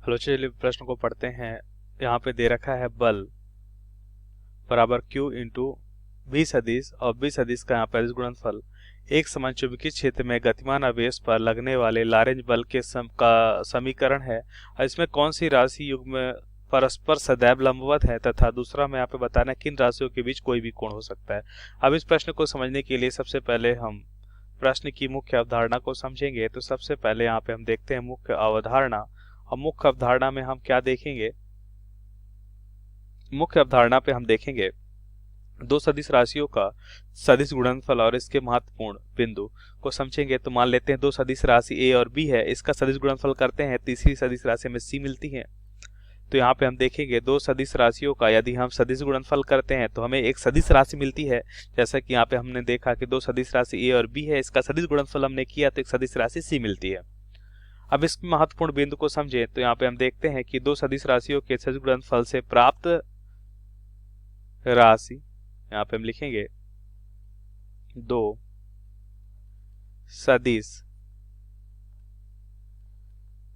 Hello, चलिए प्रश्न को पढ़ते हैं। यहाँ पे दे रखा है बल बराबर Q इंटू बी सदिश और बी सदिश का यहाँ पर गुणनफल एक समान चुंबकीय क्षेत्र में गतिमान आवेश पर लगने वाले लॉरेंज बल के का समीकरण है। और इसमें कौन सी राशि युग्म परस्पर सदैव लंबवत है तथा दूसरा में यहाँ पे बताना किन राशियों के बीच कोई भी कोण हो सकता है। अब इस प्रश्न को समझने के लिए सबसे पहले हम प्रश्न की मुख्य अवधारणा को समझेंगे। तो सबसे पहले यहाँ पे हम देखते हैं मुख्य अवधारणा। और मुख्य अवधारणा में हम क्या देखेंगे? मुख्य अवधारणा पे हम देखेंगे दो सदिश राशियों का सदिश गुणनफल और इसके महत्वपूर्ण बिंदु को समझेंगे। तो मान लेते हैं दो सदिश राशि ए और बी है, इसका सदिश गुणनफल करते हैं, तीसरी सदिश राशि में सी मिलती है। तो यहाँ पे हम देखेंगे दो सदिश राशियों का यदि हम सदिश गुणनफल करते हैं तो हमें एक सदिश राशि मिलती है। जैसा कि यहाँ पे हमने देखा कि दो सदिश राशि ए और बी है, इसका सदिश गुणनफल हमने किया तो एक सदिश राशि सी मिलती है। अब इस महत्वपूर्ण बिंदु को समझें तो यहाँ पे हम देखते हैं कि दो सदिश राशियों के सदिश गुणनफल से प्राप्त राशि, यहाँ पे हम लिखेंगे दो सदिश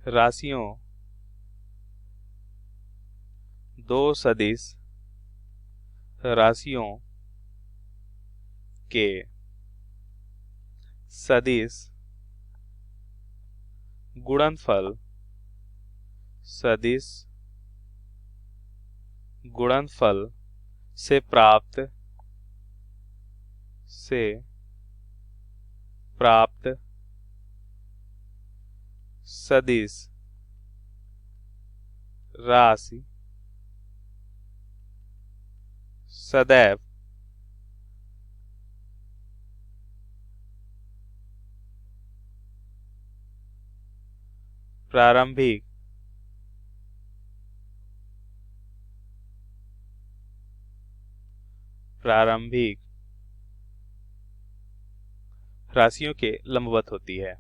राशियों दो सदिश राशियों के सदिश गुणनफल सदिश गुणनफल से प्राप्त सदिश राशि सदैव प्रारंभिक राशियों के लंबवत होती है।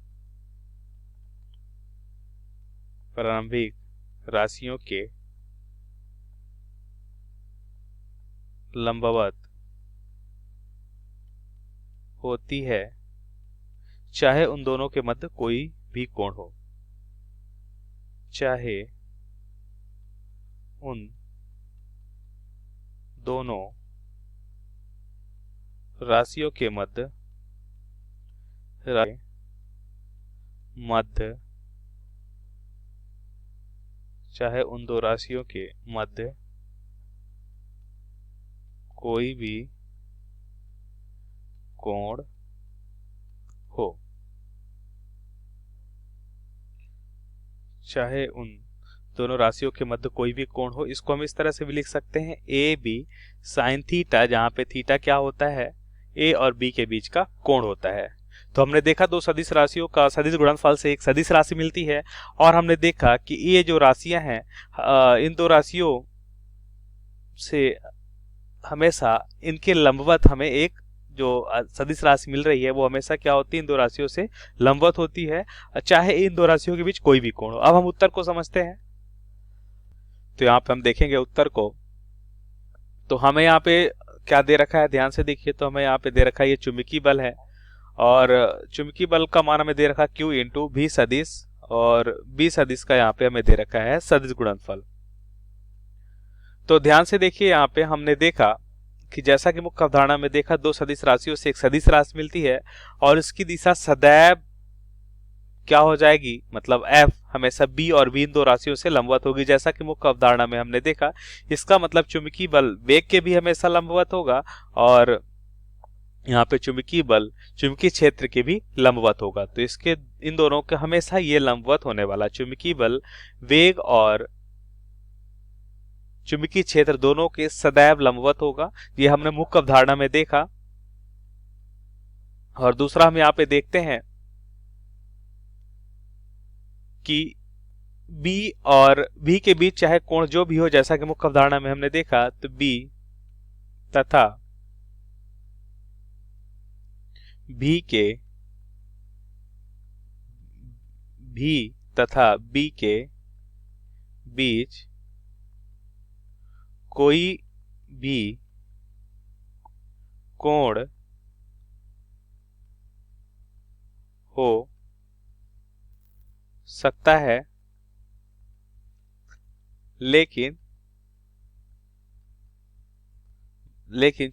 प्रारंभिक राशियों के लंबवत होती है, चाहे उन दोनों के मध्य कोई भी कोण हो। चाहे उन दोनों राशियों के मध्य चाहे उन दो राशियों के मध्य कोई भी कोण हो। चाहे उन दोनों राशियों के मध्य कोई भी कोण हो, इसको हम इस तरह से भी लिख सकते हैं ए बी साइन थीटा, जहां पे थीटा क्या होता है? ए और बी के बीच का कोण होता है। तो हमने देखा दो सदिश राशियों का सदिश गुणनफल से एक सदिश राशि मिलती है और हमने देखा कि ये जो राशियां हैं इन दो राशियों से हमेशा इनके लंबवत हमें एक जो सदिश राशि मिल रही है वो हमेशा क्या होती है? इन दो राशियों से लंबवत होती है, चाहे इन दो राशियों के बीच कोई भी कोण हो। अब हम उत्तर को समझते हैं। तो यहाँ पे हम देखेंगे उत्तर को, तो हमें यहाँ पे क्या दे रखा है? ध्यान से देखिए। तो हमें यहाँ पे दे रखा है ये चुंबकीय बल है और चुंबकीय बल का मान हमें दे रखा Q इंटू भी सदिश और बी सदिश का यहाँ पे हमें दे रखा है सदिश गुणनफल। तो ध्यान से देखिए, यहाँ पे हमने देखा कि जैसा कि मुख्य अवधारणा में देखा दो सदिश राशियों से एक सदिश राशि मिलती है और इसकी दिशा सदैव क्या हो जाएगी? मतलब F हमेशा B और B इन दो राशियों से लंबवत होगी, जैसा कि मुख्य अवधारणा में हमने देखा। इसका मतलब चुंबकीय बल वेग के भी हमेशा लंबवत होगा और यहाँ पे चुंबकीय बल चुंबकीय क्षेत्र के भी लंबवत होगा। तो इसके इन दोनों के हमेशा ये लंबवत होने वाला चुंबकीय बल वेग और चुंबकीय क्षेत्र दोनों के सदैव लंबवत होगा। ये हमने मुख्य अवधारणा में देखा। और दूसरा हम यहाँ पे देखते हैं कि B और B के बीच चाहे कोण जो भी हो, जैसा कि मुख्य अवधारणा में हमने देखा, तो B तथा B के बीच कोई भी कोण हो सकता है लेकिन लेकिन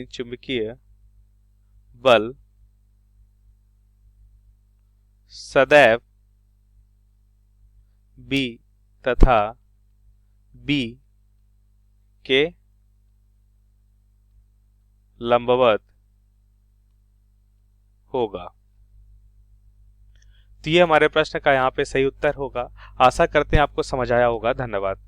चुंबकीय बल सदैव B तथा B के लंबवत होगा। तो ये हमारे प्रश्न का यहाँ पे सही उत्तर होगा। आशा करते हैं आपको समझ आया होगा। धन्यवाद।